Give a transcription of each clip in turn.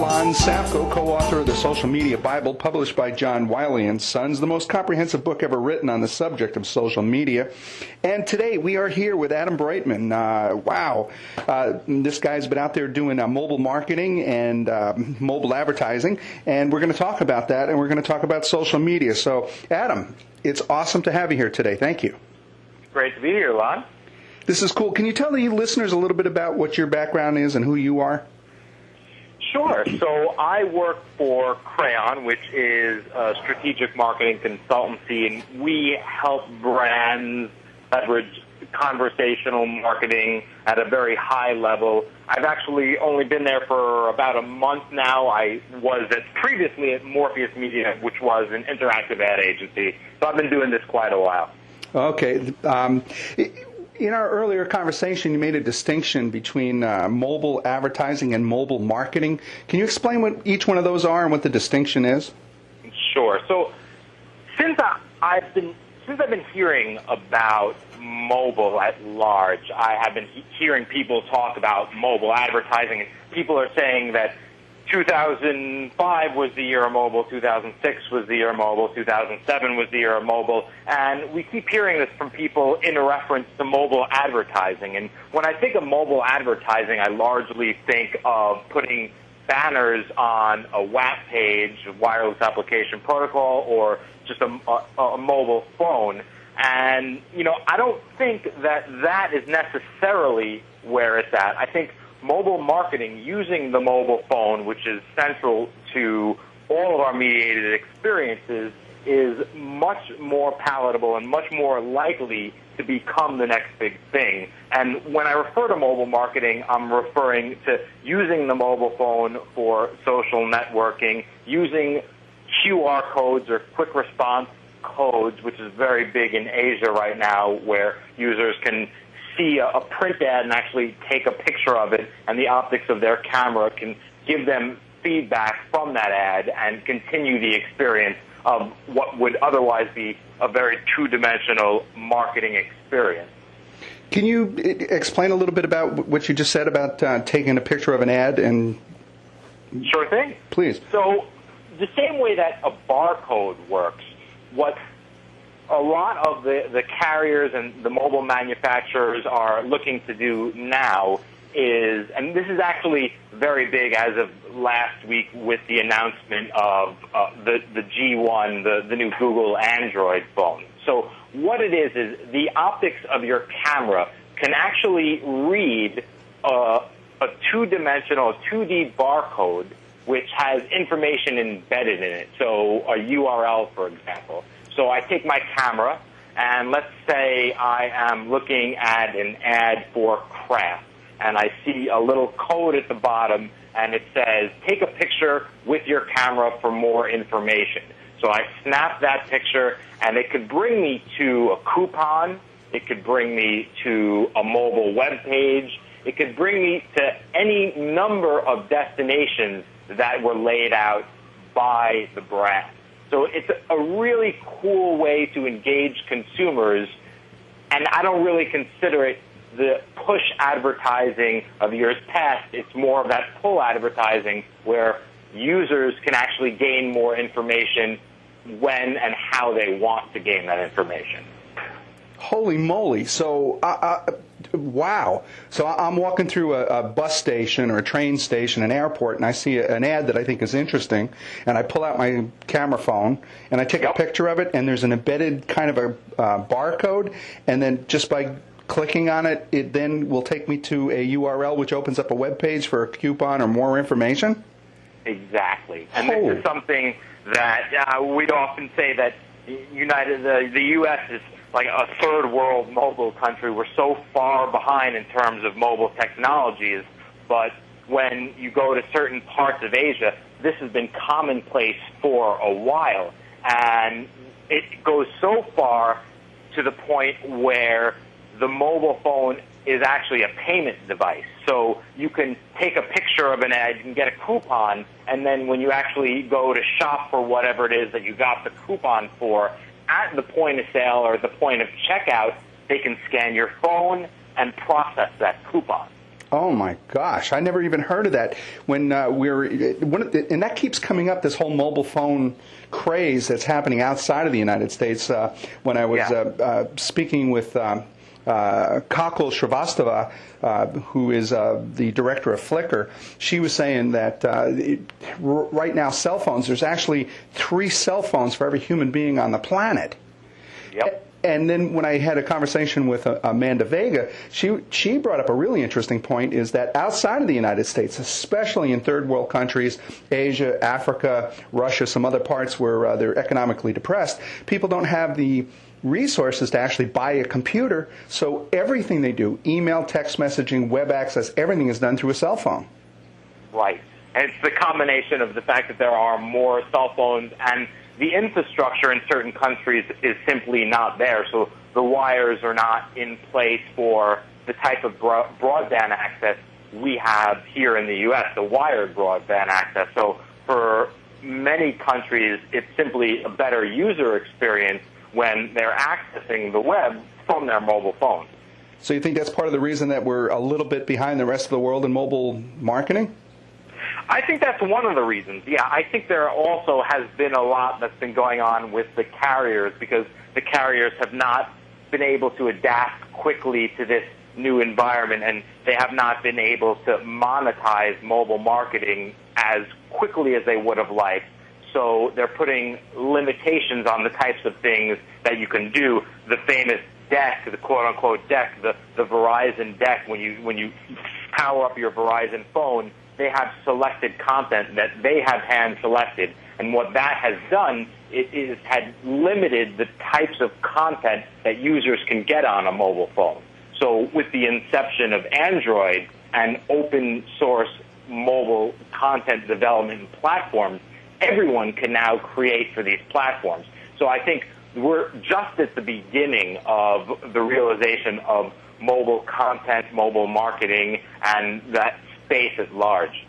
Lon Safko, co-author of the Social Media Bible, published by John Wiley & Sons, the most comprehensive book ever written on the subject of social media. And today we are here with Adam Broitman. This guy's been out there doing mobile marketing and mobile advertising, and we're going to talk about that, and we're going to talk about social media. So, Adam, it's awesome to have you here today. Thank you. Great to be here, Lon. This is cool. Can you tell the listeners a little bit about what your background is and who you are? Sure. So I work for Crayon, which is a strategic marketing consultancy, and we help brands leverage conversational marketing at a very high level. I've actually only been there for about a month now. I was previously at Morpheus Media, which was an interactive ad agency. So I've been doing this quite a while. Okay. In our earlier conversation, you made a distinction between mobile advertising and mobile marketing. Can you explain what each one of those are and what the distinction is? Sure. So since I've been hearing about mobile at large, I have been hearing people talk about mobile advertising, and people are saying that 2005 was the year of mobile, 2006 was the year of mobile, 2007 was the year of mobile, and we keep hearing this from people in reference to mobile advertising. And when I think of mobile advertising, I largely think of putting banners on a WAP page, a wireless application protocol, or just a mobile phone. And, I don't think that is necessarily where it's at. I think mobile marketing, using the mobile phone, which is central to all of our mediated experiences, is much more palatable and much more likely to become the next big thing. And when I refer to mobile marketing, I'm referring to using the mobile phone for social networking, using QR codes or quick response codes, which is very big in Asia right now, where users can see a print ad and actually take a picture of it, and the optics of their camera can give them feedback from that ad and continue the experience of what would otherwise be a very two-dimensional marketing experience. Can you explain a little bit about what you just said about taking a picture of an ad? And Sure thing. Please. So the same way that a barcode works, what a lot of the carriers and the mobile manufacturers are looking to do now is, and this is actually very big as of last week with the announcement of the G1, the new Google Android phone. So what it is the optics of your camera can actually read a two-dimensional, 2D barcode, which has information embedded in it, so a URL, for example. So I take my camera, and let's say I am looking at an ad for craft, and I see a little code at the bottom, and it says, take a picture with your camera for more information. So I snap that picture, and it could bring me to a coupon. It could bring me to a mobile web page. It could bring me to any number of destinations that were laid out by the brand. So it's a really cool way to engage consumers, and I don't really consider it the push advertising of years past. It's more of that pull advertising where users can actually gain more information when and how they want to gain that information. Holy moly. So, wow. So I'm walking through a bus station or a train station, an airport, and I see an ad that I think is interesting, and I pull out my camera phone, and I take a picture of it, and there's an embedded kind of a barcode, and then just by clicking on it, it then will take me to a URL which opens up a web page for a coupon or more information? Exactly. And this is something that we'd often say that the U.S. is like a third world mobile country. We're so far behind in terms of mobile technologies, but when you go to certain parts of Asia, this has been commonplace for a while, and it goes so far to the point where the mobile phone is actually a payment device. So you can take a picture of an ad, you can get a coupon, and then when you actually go to shop for whatever it is that you got the coupon for, at the point of sale or the point of checkout, they can scan your phone and process that coupon. Oh my gosh! I never even heard of that. When and that keeps coming up. This whole mobile phone craze that's happening outside of the United States. When I was speaking with Kakul Shrivastava, who is the director of Flickr, she was saying that right now cell phones. There's actually 3 cell phones for every human being on the planet. Yep. And then when I had a conversation with Amanda Vega, she brought up a really interesting point, is that outside of the United States, especially in third world countries, Asia, Africa, Russia, some other parts where they're economically depressed, people don't have the resources to actually buy a computer, so everything they do, email, text messaging, web access, everything is done through a cell phone. Right. And it's the combination of the fact that there are more cell phones and the infrastructure in certain countries is simply not there. So the wires are not in place for the type of broadband access we have here in the U.S., the wired broadband access. So for many countries, it's simply a better user experience when they're accessing the web from their mobile phone. So you think that's part of the reason that we're a little bit behind the rest of the world in mobile marketing? I think that's one of the reasons. Yeah, I think there also has been a lot that's been going on with the carriers because the carriers have not been able to adapt quickly to this new environment, and they have not been able to monetize mobile marketing as quickly as they would have liked. So they're putting limitations on the types of things that you can do. The famous deck, the quote-unquote deck, the Verizon deck, when you power up your Verizon phone, they have selected content that they have hand-selected. And what that has done is had limited the types of content that users can get on a mobile phone. So with the inception of Android and open-source mobile content development platforms, everyone can now create for these platforms. So I think we're just at the beginning of the realization of mobile content, mobile marketing, and that space at large.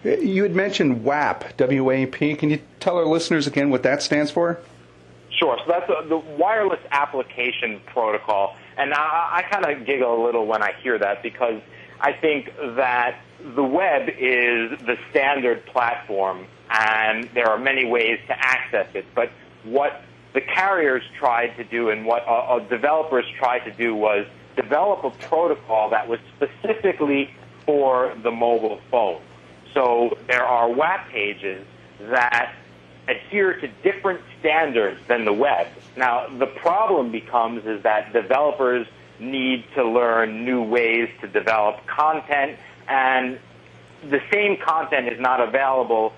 You had mentioned WAP, W-A-P. Can you tell our listeners again what that stands for? Sure. So that's the Wireless Application Protocol. And I kind of giggle a little when I hear that because I think that the web is the standard platform and there are many ways to access it. But what the carriers tried to do and what developers tried to do was develop a protocol that was specifically for the mobile phone. So there are WAP pages that adhere to different standards than the web. Now, the problem becomes is that developers need to learn new ways to develop content, and the same content is not available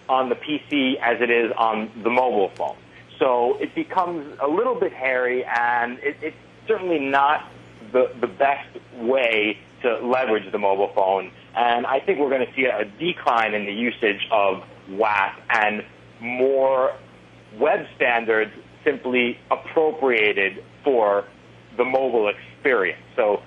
on the PC as it is on the mobile phone. So it becomes a little bit hairy, and it's certainly not the best way to leverage the mobile phone. And I think we're going to see a decline in the usage of WAP and more web standards simply appropriated for the mobile experience. So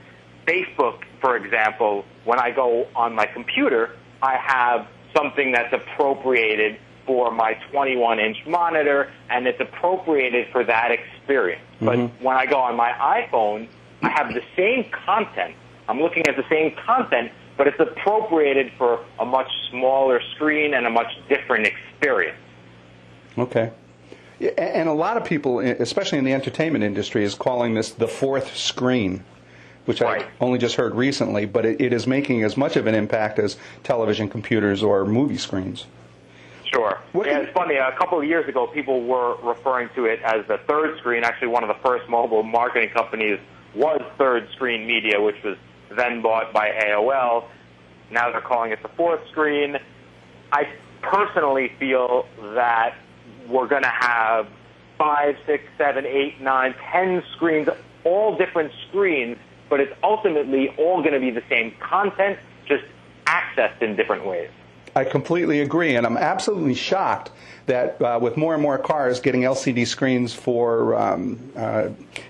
Facebook, for example, when I go on my computer, I have something that's appropriated for my 21-inch monitor, and it's appropriated for that experience. Mm-hmm. But when I go on my iPhone, I have the same content. I'm looking at the same content, but it's appropriated for a much smaller screen and a much different experience. Okay. And a lot of people, especially in the entertainment industry, is calling this the fourth screen, which I only just heard recently, but it is making as much of an impact as television, computers, or movie screens. Sure. Yeah, it's funny. A couple of years ago, people were referring to it as the third screen. Actually, one of the first mobile marketing companies was Third Screen Media, which was then bought by AOL. Now they're calling it the fourth screen. I personally feel that we're going to have 5, 6, 7, 8, 9, 10 screens, all different screens, but it's ultimately all going to be the same content, just accessed in different ways. I completely agree, and I'm absolutely shocked that with more and more cars getting LCD screens for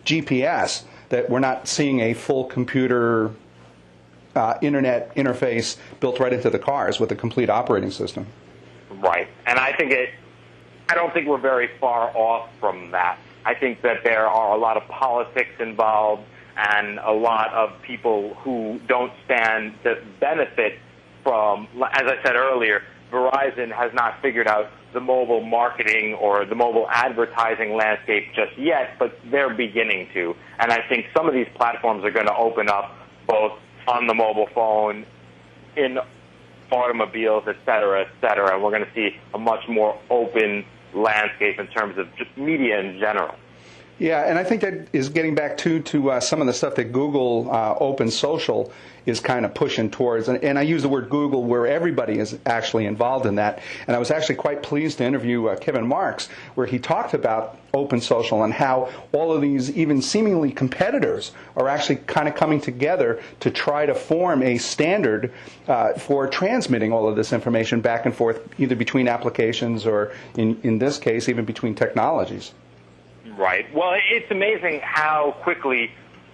GPS, that we're not seeing a full computer internet interface built right into the cars with a complete operating system. Right, and I don't think we're very far off from that. I think that there are a lot of politics involved. and a lot of people who don't stand to benefit from, as I said earlier, Verizon has not figured out the mobile marketing or the mobile advertising landscape just yet, but they're beginning to. And I think some of these platforms are going to open up both on the mobile phone, in automobiles, et cetera, et cetera. And we're going to see a much more open landscape in terms of just media in general. Yeah, and I think that is getting back to some of the stuff that Google Open Social is kind of pushing towards. And I use the word Google where everybody is actually involved in that. And I was actually quite pleased to interview Kevin Marks, where he talked about Open Social and how all of these even seemingly competitors are actually kind of coming together to try to form a standard for transmitting all of this information back and forth, either between applications or, in this case, even between technologies. Right. Well, it's amazing how quickly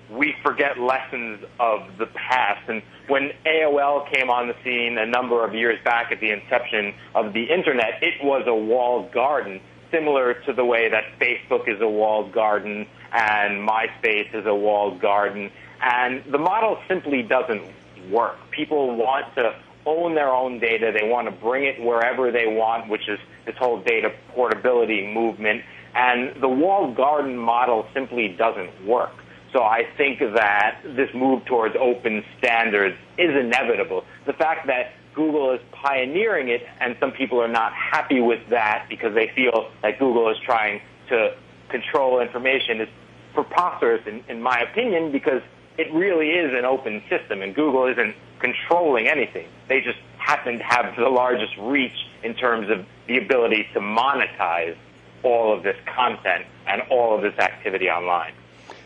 we forget lessons of the past. And when AOL came on the scene a number of years back at the inception of the Internet, it was a walled garden, similar to the way that Facebook is a walled garden and MySpace is a walled garden. And the model simply doesn't work. People want to own their own data. They want to bring it wherever they want, which is this whole data portability movement. And the walled garden model simply doesn't work. So I think that this move towards open standards is inevitable. The fact that Google is pioneering it and some people are not happy with that because they feel that Google is trying to control information is preposterous in my opinion, because it really is an open system and Google isn't controlling anything. They just happen to have the largest reach in terms of the ability to monetize all of this content and all of this activity online.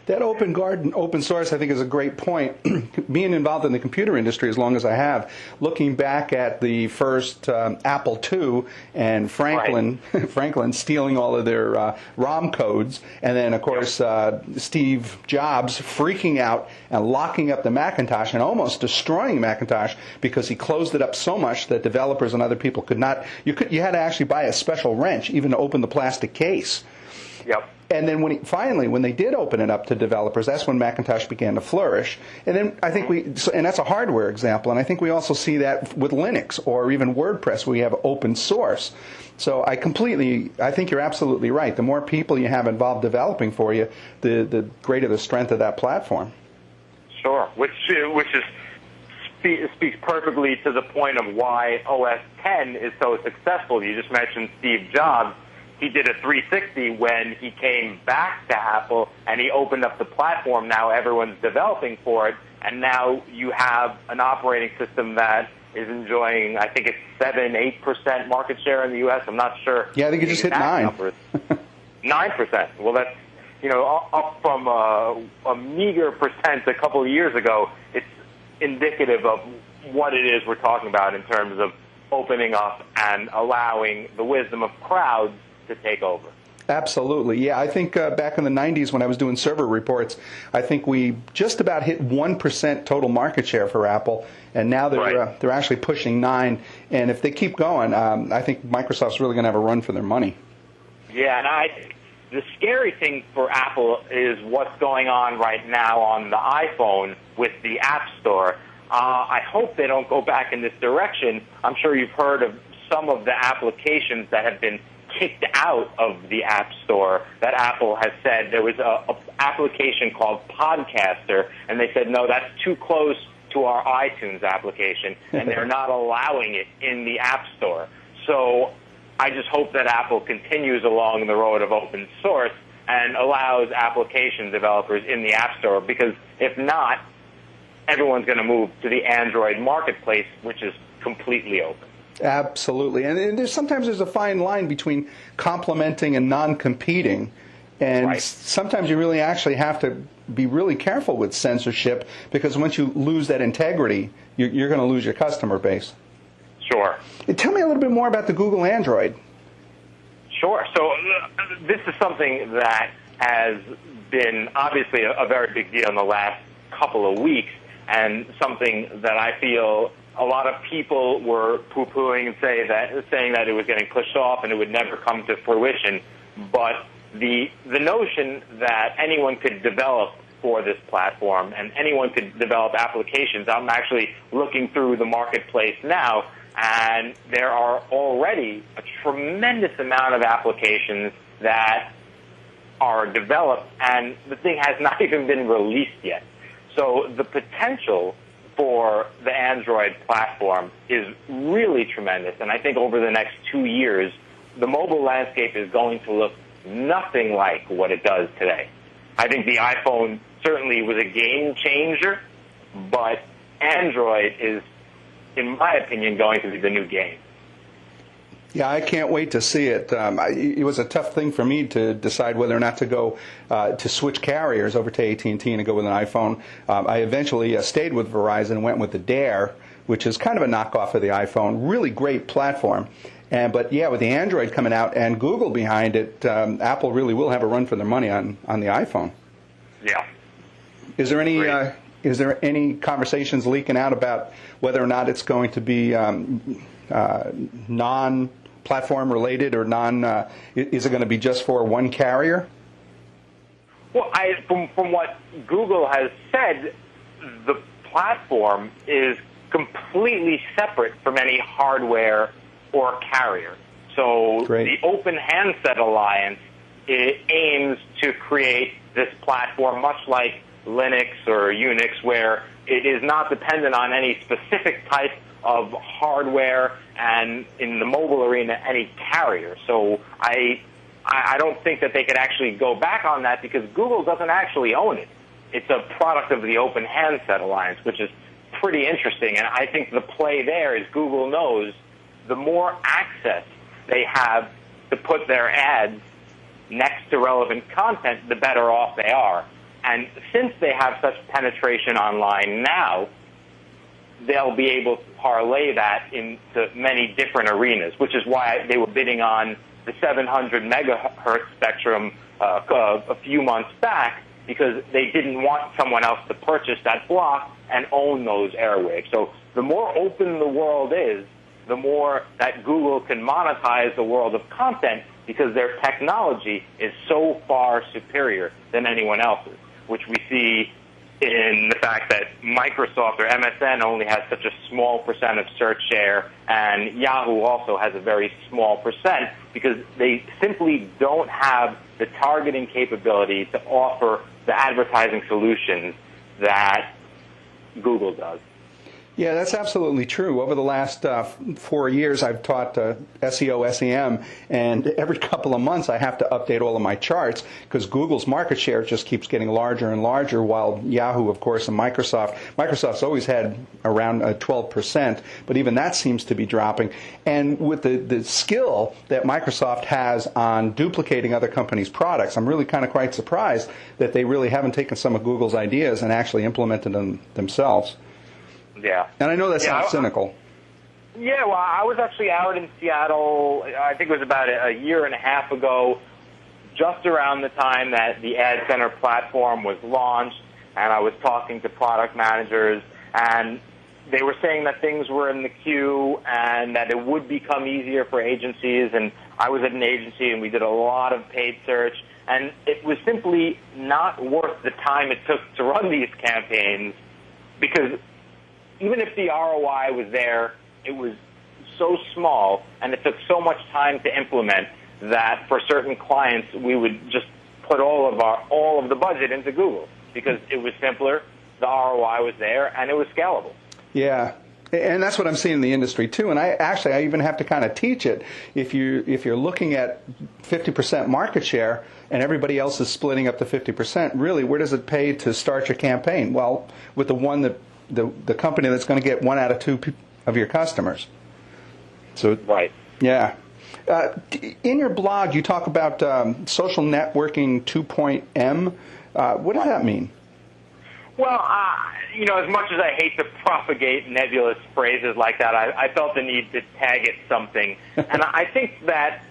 That open garden, open source, I think is a great point. Being involved in the computer industry as long as I have, looking back at the first Apple II and Franklin stealing all of their ROM codes, and then, of course, Steve Jobs freaking out and locking up the Macintosh and almost destroying Macintosh because he closed it up so much that developers and other people could not. You had to actually buy a special wrench even to open the plastic case. Yep. And then when they did open it up to developers, that's when Macintosh began to flourish. And then I think and that's a hardware example, and I think we also see that with Linux or even WordPress, where we have open source. So I think you're absolutely right. The more people you have involved developing for you, the greater the strength of that platform. Sure, which speaks perfectly to the point of why OS X is so successful. You just mentioned Steve Jobs. He did a 360 when he came back to Apple, and he opened up the platform. Now everyone's developing for it, and now you have an operating system that is enjoying, I think it's 7-8% market share in the U.S. I'm not sure. Yeah, I think it just hit 9%. 9%. Well, that's up from a meager percent a couple of years ago. It's indicative of what it is we're talking about in terms of opening up and allowing the wisdom of crowds to take over. Absolutely. Yeah, I think back in the 90s when I was doing server reports, I think we just about hit 1% total market share for Apple, and now they're actually pushing 9%. And if they keep going, I think Microsoft's really going to have a run for their money. Yeah, and the scary thing for Apple is what's going on right now on the iPhone with the App Store. I hope they don't go back in this direction. I'm sure you've heard of some of the applications that have been kicked out of the App Store that Apple has said. There was an application called Podcaster, and they said, no, that's too close to our iTunes application, and they're not allowing it in the App Store. So I just hope that Apple continues along the road of open source and allows application developers in the App Store, because if not, everyone's going to move to the Android marketplace, which is completely open. Absolutely. And sometimes there's a fine line between complementing and non-competing. And sometimes you really actually have to be really careful with censorship, because once you lose that integrity, you're going to lose your customer base. Sure. And tell me a little bit more about the Google Android. Sure. So this is something that has been obviously a very big deal in the last couple of weeks, and something that I feel a lot of people were poo-pooing and saying that it was getting pushed off and it would never come to fruition. But the notion that anyone could develop for this platform, and anyone could develop applications. I'm actually looking through the marketplace now, and there are already a tremendous amount of applications that are developed, and the thing has not even been released yet. So the potential for the Android platform is really tremendous, and I think over the next 2 years, the mobile landscape is going to look nothing like what it does today. I think the iPhone certainly was a game changer, but Android is, in my opinion, going to be the new game. Yeah, I can't wait to see it. It was a tough thing for me to decide whether or not to go to switch carriers over to AT&T and to go with an iPhone. I eventually stayed with Verizon and went with the Dare, which is kind of a knockoff of the iPhone. Really great platform. But yeah, with the Android coming out and Google behind it, Apple really will have a run for their money on the iPhone. Yeah. Is there any conversations leaking out about whether or not it's going to be non-platform related or is it going to be just for one carrier? Well, from what Google has said, the platform is completely separate from any hardware or carrier. So Great. The Open Handset Alliance, it aims to create this platform much like Linux or Unix, where it is not dependent on any specific type of hardware, and in the mobile arena, any carrier. So I don't think that they could actually go back on that because Google doesn't actually own it. It's a product of the Open Handset Alliance, which is pretty interesting. And I think the play there is Google knows the more access they have to put their ads next to relevant content, the better off they are. And since they have such penetration online now, they'll be able to parlay that into many different arenas, which is why they were bidding on the 700 megahertz spectrum a few months back, because they didn't want someone else to purchase that block and own those airwaves. So the more open the world is, the more that Google can monetize the world of content, because their technology is so far superior than anyone else's, which we see in the fact that Microsoft or MSN only has such a small percent of search share, and Yahoo also has a very small percent, because they simply don't have the targeting capability to offer the advertising solutions that Google does. Yeah, that's absolutely true. Over the last 4 years, I've taught SEO, SEM, and every couple of months I have to update all of my charts because Google's market share just keeps getting larger and larger, while Yahoo, of course, and Microsoft's always had around 12%, but even that seems to be dropping. And with the skill that Microsoft has on duplicating other companies' products, I'm really kind of quite surprised that they really haven't taken some of Google's ideas and actually implemented them themselves. Yeah. And I know that sounds cynical. Yeah, well, I was actually out in Seattle, I think it was about a year and a half ago, just around the time that the Ad Center platform was launched, and I was talking to product managers, and they were saying that things were in the queue and that it would become easier for agencies, and I was at an agency and we did a lot of paid search, and it was simply not worth the time it took to run these campaigns, because even if the ROI was there, it was so small and it took so much time to implement that for certain clients we would just put all of the budget into Google because it was simpler, the ROI was there, and it was scalable. Yeah. And that's what I'm seeing in the industry too. And I even have to kind of teach it. If you're looking at 50% market share and everybody else is splitting up the 50%, really, where does it pay to start your campaign? Well, with the one that the company that's going to get 1 out of 2 of your customers. So right. Yeah. In your blog, you talk about social networking 2.M. What does that mean? Well, as much as I hate to propagate nebulous phrases like that, I felt the need to tag it something. And I think that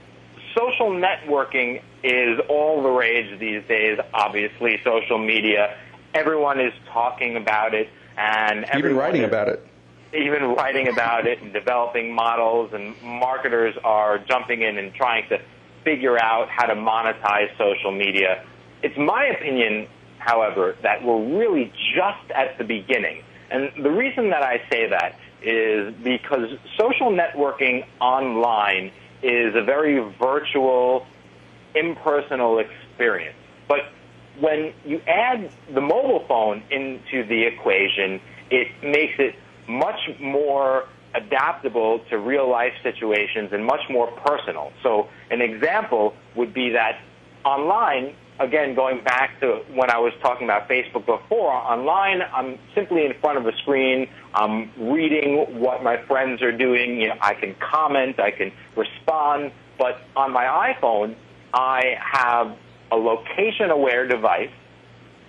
social networking is all the rage these days, obviously, social media. Everyone is talking about it. And even writing about it. Even writing about it and developing models, and marketers are jumping in and trying to figure out how to monetize social media. It's my opinion however, that we're really just at the beginning. And the reason that I say that is because social networking online is a very virtual, impersonal experience. But when you add the mobile phone into the equation, it makes it much more adaptable to real-life situations and much more personal. So an example would be that online, again, going back to when I was talking about Facebook before, online, I'm simply in front of a screen. I'm reading what my friends are doing. You know, I can comment, I can respond. But on my iPhone, I have a location-aware device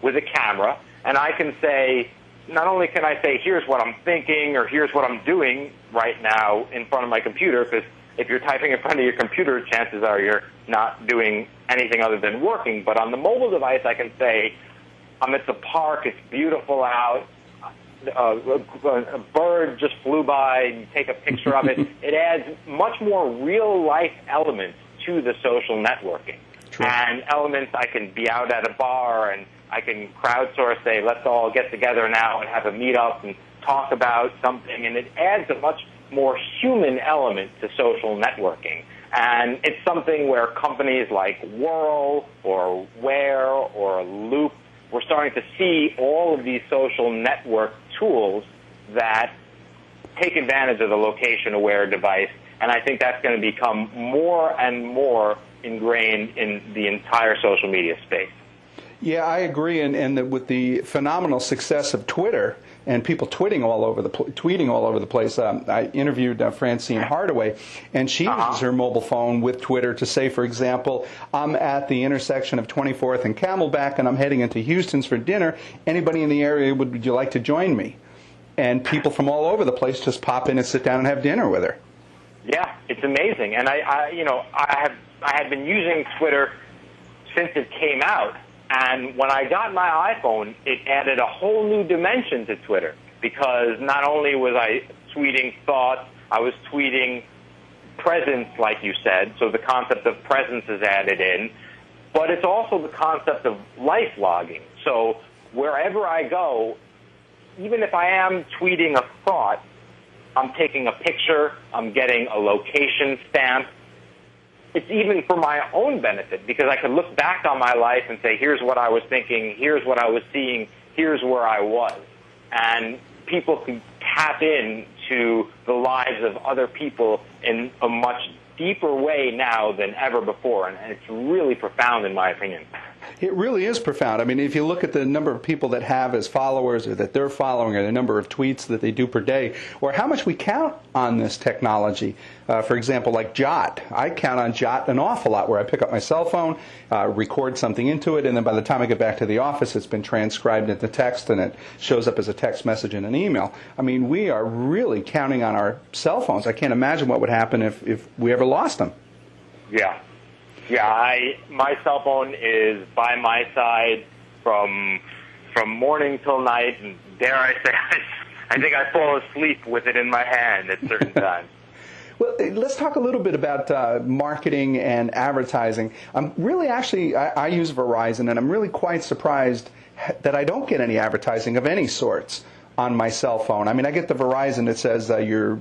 with a camera, and I can say, not only can I say, here's what I'm thinking or here's what I'm doing right now in front of my computer, because if you're typing in front of your computer, chances are you're not doing anything other than working. But on the mobile device, I can say, I'm at the park, it's beautiful out, a bird just flew by, and you take a picture of it. It adds much more real-life elements to the social networking. True. And elements, I can be out at a bar and I can crowdsource, say, let's all get together now and have a meetup and talk about something, and it adds a much more human element to social networking. And it's something where companies like Whirl or Wear or Loop, we're starting to see all of these social network tools that take advantage of the location-aware device, and I think that's going to become more and more ingrained in the entire social media space. Yeah, I agree, and with the phenomenal success of Twitter and people tweeting all over the place, I interviewed Francine Hardaway, and she uses her mobile phone with Twitter to say, for example, I'm at the intersection of 24th and Camelback, and I'm heading into Houston's for dinner. Anybody in the area, would you like to join me? And people from all over the place just pop in and sit down and have dinner with her. Yeah, it's amazing, and I had been using Twitter since it came out. And when I got my iPhone, it added a whole new dimension to Twitter, because not only was I tweeting thoughts, I was tweeting presence, like you said, so the concept of presence is added in, but it's also the concept of life logging. So wherever I go, even if I am tweeting a thought, I'm taking a picture, I'm getting a location stamp. It's even for my own benefit, because I can look back on my life and say, here's what I was thinking, here's what I was seeing, here's where I was. And people can tap into the lives of other people in a much deeper way now than ever before, and it's really profound in my opinion. It really is profound. I mean, if you look at the number of people that have as followers or that they're following, or the number of tweets that they do per day, or how much we count on this technology. For example, like Jot. I count on Jot an awful lot, where I pick up my cell phone, record something into it, and then by the time I get back to the office, it's been transcribed into text, and it shows up as a text message in an email. I mean, we are really counting on our cell phones. I can't imagine what would happen if we ever lost them. Yeah. Yeah, my cell phone is by my side from morning till night, and dare I say, I think I fall asleep with it in my hand at certain times. Well, let's talk a little bit about marketing and advertising. I'm really I use Verizon, and I'm really quite surprised that I don't get any advertising of any sorts on my cell phone. I mean, I get the Verizon that says your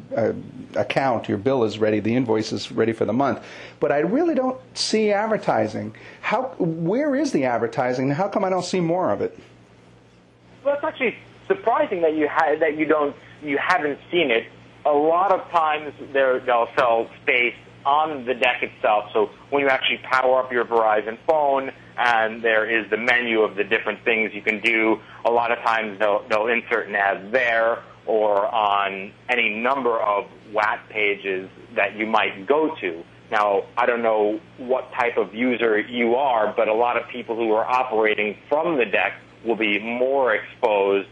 account, your bill is ready, the invoice is ready for the month, but I really don't see advertising. Where is the advertising? How come I don't see more of it? Well, it's actually surprising that you haven't seen it. A lot of times they'll sell space on the deck itself. So when you actually power up your Verizon phone, and there is the menu of the different things you can do, a lot of times they'll insert an ad there, or on any number of WAT pages that you might go to. Now, I don't know what type of user you are, but a lot of people who are operating from the deck will be more exposed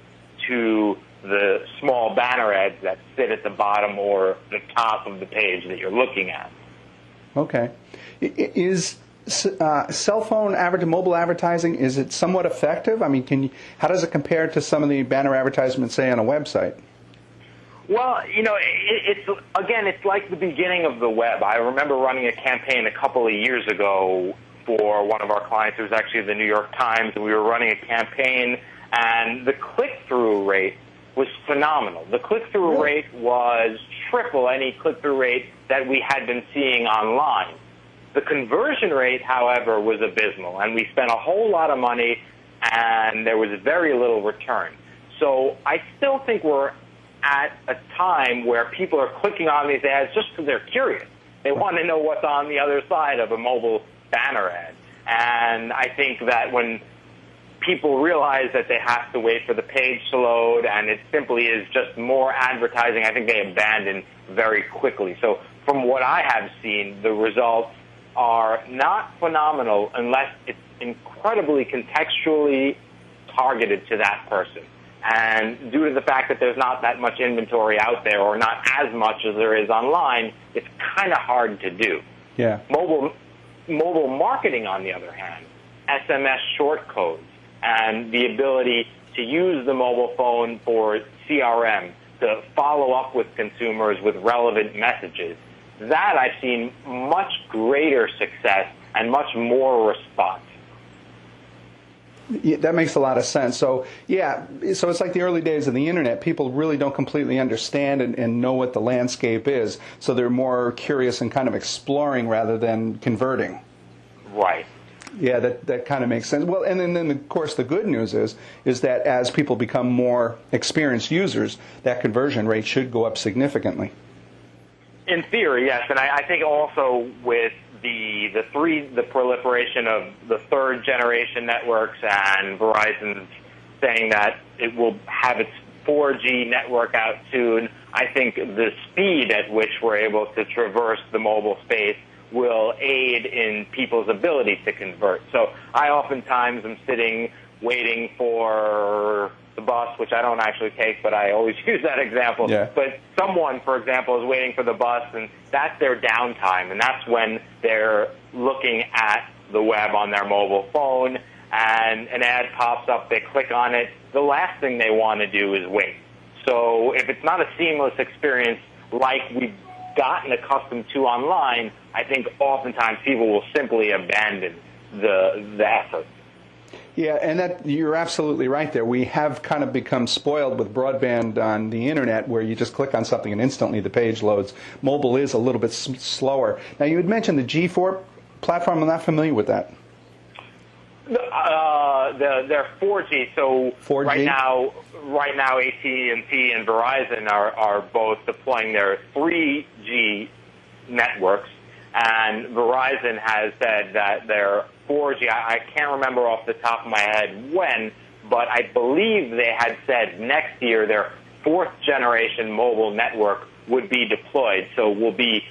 to the small banner ads that sit at the bottom or the top of the page that you're looking at. Okay. Is cell phone mobile advertising, is it somewhat effective? I mean, how does it compare to some of the banner advertisements, say, on a website? Well, it's like the beginning of the web. I remember running a campaign a couple of years ago for one of our clients. It was actually the New York Times, and we were running a campaign, and the click-through rate was phenomenal. The click-through rate was triple any click-through rate that we had been seeing online. The conversion rate, however, was abysmal, and we spent a whole lot of money, and there was very little return. So I still think we're at a time where people are clicking on these ads just because they're curious. They want to know what's on the other side of a mobile banner ad. And I think that when people realize that they have to wait for the page to load and it simply is just more advertising, I think they abandon very quickly. So from what I have seen, the results are not phenomenal unless it's incredibly contextually targeted to that person. And due to the fact that there's not that much inventory out there, or not as much as there is online, it's kind of hard to do. Yeah. Mobile marketing, on the other hand, SMS short codes, and the ability to use the mobile phone for CRM, to follow up with consumers with relevant messages, that I've seen much greater success and much more response. Yeah, that makes a lot of sense. So, yeah, so it's like the early days of the Internet. People really don't completely understand and know what the landscape is, so they're more curious and kind of exploring rather than converting. Right. Yeah, that kind of makes sense. Well, and then of course, the good news is that as people become more experienced users, that conversion rate should go up significantly. In theory, yes, and I think also with the proliferation of the third generation networks and Verizon saying that it will have its 4G network out soon, I think the speed at which we're able to traverse the mobile space will aid in people's ability to convert. So I oftentimes am sitting waiting for the bus, which I don't actually take, but I always use that example. Yeah. But someone, for example, is waiting for the bus, and that's their downtime, and that's when they're looking at the web on their mobile phone, and an ad pops up, they click on it. The last thing they want to do is wait. So if it's not a seamless experience like we've gotten accustomed to online, I think oftentimes people will simply abandon the effort. Yeah, and that you're absolutely right there. We have kind of become spoiled with broadband on the Internet where you just click on something and instantly the page loads. Mobile is a little bit slower. Now, you had mentioned the G4 platform. I'm not familiar with that. They're 4G, so 4G? Right now AT&T and Verizon are both deploying their 3G networks, and Verizon has said that their 4G, I can't remember off the top of my head when, but I believe they had said next year their fourth generation mobile network would be deployed. So we'll be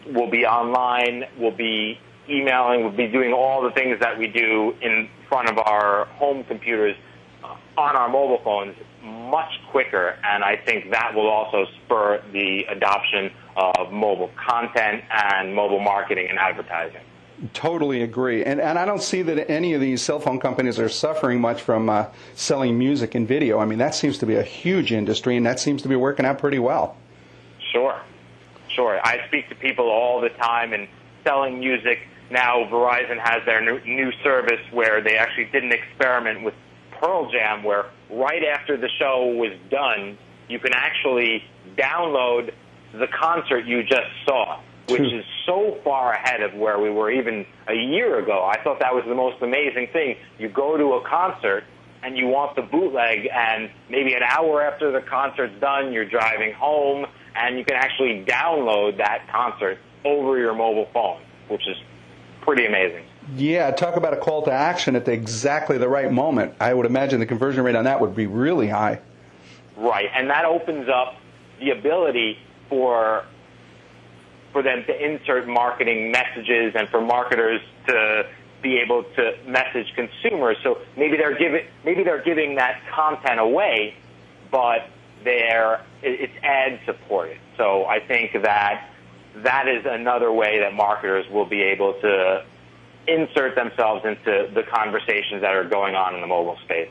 online, we'll be emailing, we'll be doing all the things that we do in front of our home computers on our mobile phones much quicker, and I think that will also spur the adoption of mobile content and mobile marketing and advertising. Totally agree. And I don't see that any of these cell phone companies are suffering much from selling music and video. I mean, that seems to be a huge industry, and that seems to be working out pretty well. Sure. I speak to people all the time, and selling music, now Verizon has their new service where they actually did an experiment with Pearl Jam, where right after the show was done, you can actually download the concert you just saw, which is so far ahead of where we were even a year ago. I thought that was the most amazing thing. You go to a concert and you want the bootleg, and maybe an hour after the concert's done, you're driving home, and you can actually download that concert over your mobile phone, which is pretty amazing. Yeah, talk about a call to action at exactly the right moment. I would imagine the conversion rate on that would be really high. Right, and that opens up the ability for them to insert marketing messages and for marketers to be able to message consumers. So maybe they're giving that content away, but it's ad supported. So I think that is another way that marketers will be able to insert themselves into the conversations that are going on in the mobile space.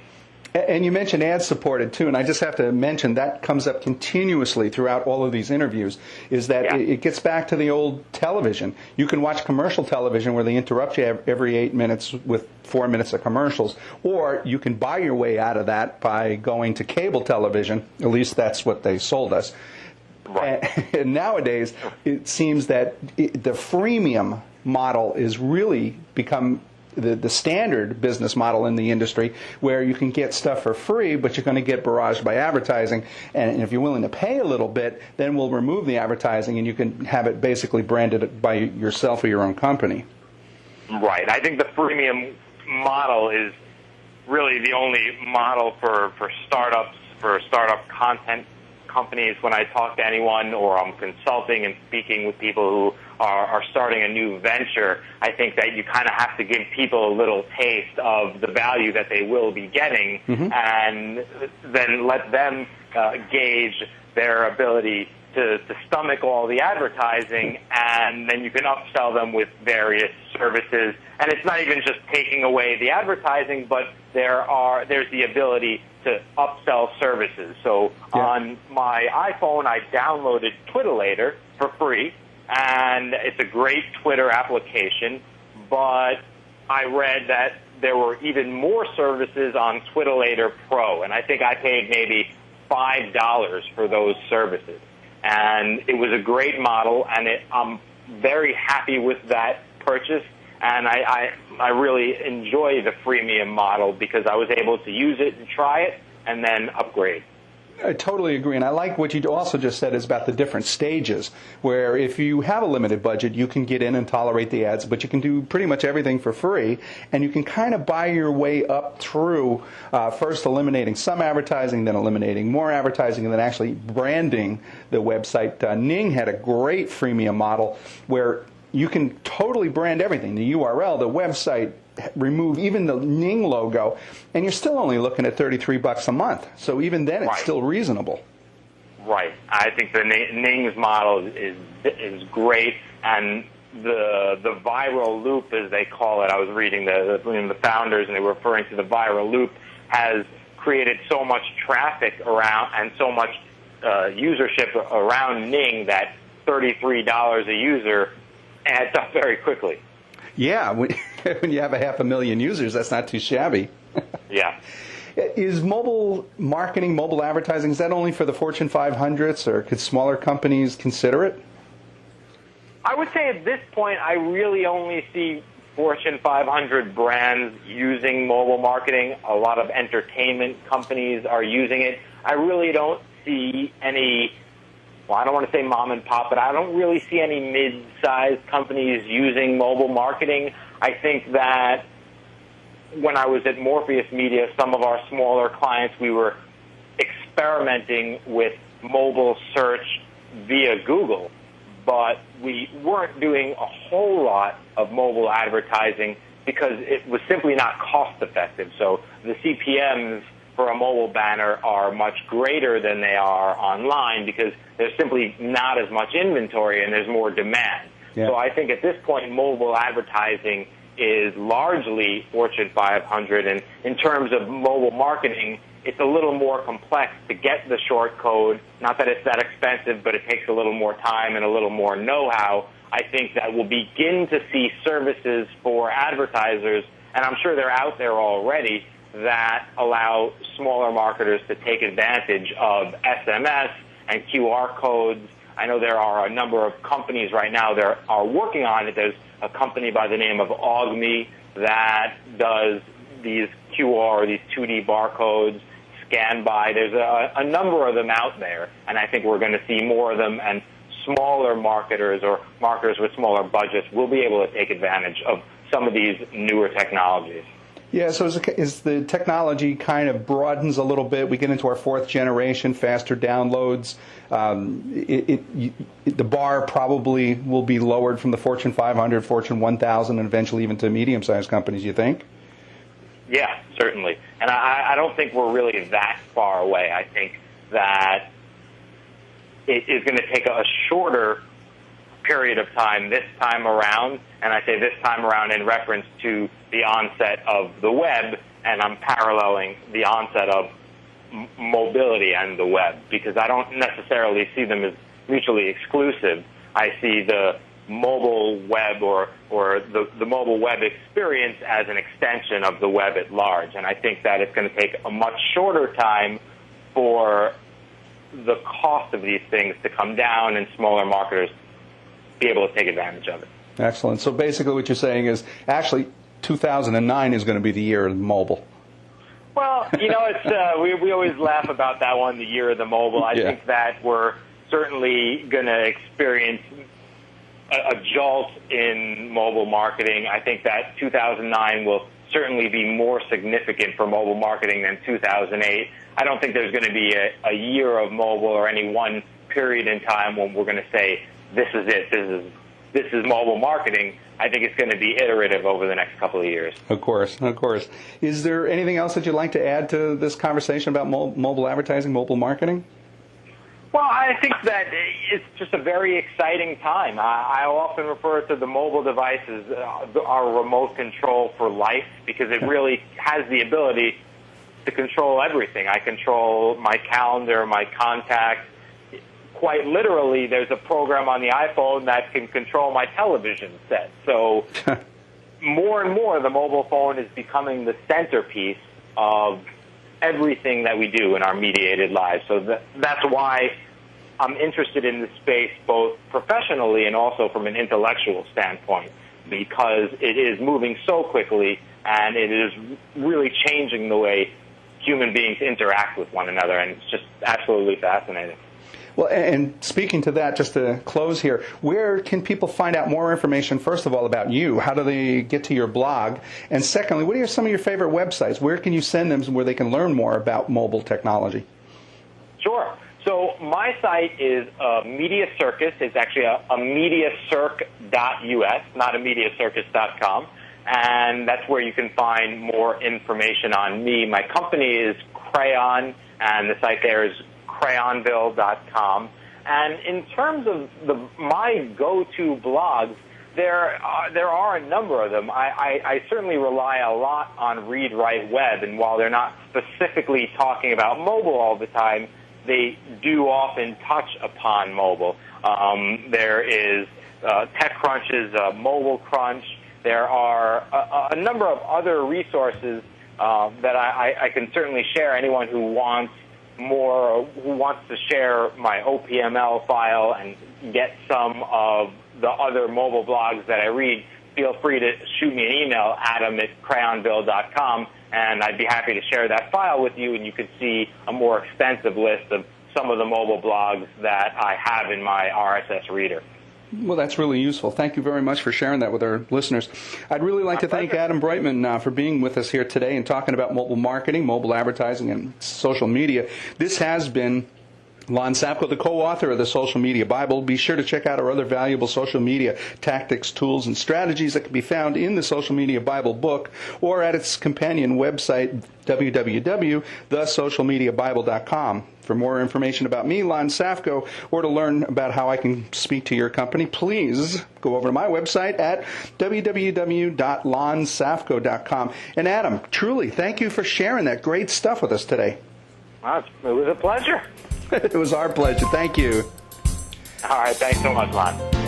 And you mentioned ad-supported, too, and I just have to mention that comes up continuously throughout all of these interviews, is that it gets back to the old television. You can watch commercial television where they interrupt you every 8 minutes with 4 minutes of commercials, or you can buy your way out of that by going to cable television. At least that's what they sold us. Right. And nowadays, it seems that the freemium model is really become the standard business model in the industry, where you can get stuff for free, but you're going to get barraged by advertising. And if you're willing to pay a little bit, then we'll remove the advertising, and you can have it basically branded by yourself or your own company. Right. I think the freemium model is really the only model for startups, for startup content companies. When I talk to anyone, or I'm consulting and speaking with people who are starting a new venture, I think that you kind of have to give people a little taste of the value that they will be getting, and then let them gauge their ability to stomach all the advertising, and then you can upsell them with various services. And it's not even just taking away the advertising, but there's the ability to upsell services. So on my iPhone, I downloaded Twitterator for free, and it's a great Twitter application, but I read that there were even more services on Twitterator Pro, and I think I paid maybe $5 for those services. And it was a great model, and I'm very happy with that purchase. And I really enjoy the freemium model because I was able to use it and try it and then upgrade. I totally agree, and I like what you also just said is about the different stages, where if you have a limited budget, you can get in and tolerate the ads, but you can do pretty much everything for free, and you can kind of buy your way up through first eliminating some advertising, then eliminating more advertising, and then actually branding the website. Ning had a great freemium model where you can totally brand everything, the URL, the website, remove even the Ning logo, and you're still only looking at $33 a month. So even then, it's still reasonable. Right. I think the Ning's model is great, and the viral loop, as they call it, I was reading the founders, and they were referring to the viral loop, has created so much traffic around and so much usership around Ning that $33 a user adds up very quickly. Yeah, when you have 500,000 users, that's not too shabby. Yeah. Is mobile marketing, mobile advertising, is that only for the Fortune 500s, or could smaller companies consider it? I would say at this point, I really only see Fortune 500 brands using mobile marketing. A lot of entertainment companies are using it. I really don't see any, well, I don't want to say mom and pop, but I don't really see any mid-sized companies using mobile marketing. I think that when I was at Morpheus Media, some of our smaller clients, we were experimenting with mobile search via Google, but we weren't doing a whole lot of mobile advertising because it was simply not cost effective. So the CPMs for a mobile banner are much greater than they are online because there's simply not as much inventory and there's more demand. Yeah. So I think at this point, mobile advertising is largely Fortune 500, and in terms of mobile marketing, it's a little more complex to get the short code. Not that it's that expensive, but it takes a little more time and a little more know-how. I think that we'll begin to see services for advertisers, and I'm sure they're out there already, that allow smaller marketers to take advantage of SMS and QR codes. I know there are a number of companies right now that are working on it. There's a company by the name of Augme that does these QR, these 2D barcodes, scan by. There's a number of them out there, and I think we're going to see more of them, and smaller marketers or marketers with smaller budgets will be able to take advantage of some of these newer technologies. Yeah, so as the technology kind of broadens a little bit, we get into our fourth generation, faster downloads, the bar probably will be lowered from the Fortune 500, Fortune 1000, and eventually even to medium-sized companies, you think? Yeah, certainly. And I don't think we're really that far away. I think that it is going to take a shorter period of time this time around, and I say this time around in reference to the onset of the web, and I'm paralleling the onset of mobility and the web, because I don't necessarily see them as mutually exclusive. I see the mobile web or the mobile web experience as an extension of the web at large, and I think that it's going to take a much shorter time for the cost of these things to come down and smaller marketers be able to take advantage of it. Excellent. So basically what you're saying is actually 2009 is going to be the year of mobile. Well, it's we always laugh about that one, the year of the mobile. I think that we're certainly going to experience a jolt in mobile marketing. I think that 2009 will certainly be more significant for mobile marketing than 2008. I don't think there's going to be a year of mobile or any one period in time when we're going to say, this is it, this is mobile marketing. I think it's going to be iterative over the next couple of years. Of course, of course. Is there anything else that you'd like to add to this conversation about mobile advertising, mobile marketing? Well, I think that it's just a very exciting time. I often refer to the mobile device as our remote control for life, because it really has the ability to control everything. I control my calendar, my contacts. Quite literally, there's a program on the iPhone that can control my television set. So more and more, the mobile phone is becoming the centerpiece of everything that we do in our mediated lives. So that's why I'm interested in this space, both professionally and also from an intellectual standpoint, because it is moving so quickly and it is really changing the way human beings interact with one another, and it's just absolutely fascinating. Well, and speaking to that, just to close here, where can people find out more information, first of all, about you? How do they get to your blog? And secondly, what are some of your favorite websites? Where can you send them where they can learn more about mobile technology? Sure. So my site is Media Circus. It's actually a mediacirc.us, not a mediacircus.com. And that's where you can find more information on me. My company is Crayon, and the site there is crayonville.com. And in terms of my go-to blogs, there are a number of them. I certainly rely a lot on Read Write Web, and while they're not specifically talking about mobile all the time, they do often touch upon mobile. There is TechCrunch's Mobile Crunch. There are a number of other resources that I can certainly share. Anyone who wants more, who wants to share my OPML file and get some of the other mobile blogs that I read, feel free to shoot me an email, adam@crayonville.com, and I'd be happy to share that file with you, and you could see a more extensive list of some of the mobile blogs that I have in my RSS reader. Well, that's really useful. Thank you very much for sharing that with our listeners. I'd really like to thank Adam Broitman for being with us here today and talking about mobile marketing, mobile advertising, and social media. This has been Lon Safko, the co-author of the Social Media Bible. Be sure to check out our other valuable social media tactics, tools, and strategies that can be found in the Social Media Bible book or at its companion website, www.thesocialmediabible.com. For more information about me, Lon Safko, or to learn about how I can speak to your company, please go over to my website at www.lonsafko.com. And Adam, truly, thank you for sharing that great stuff with us today. Well, it was a pleasure. It was our pleasure. Thank you. All right. Thanks so much, Lon.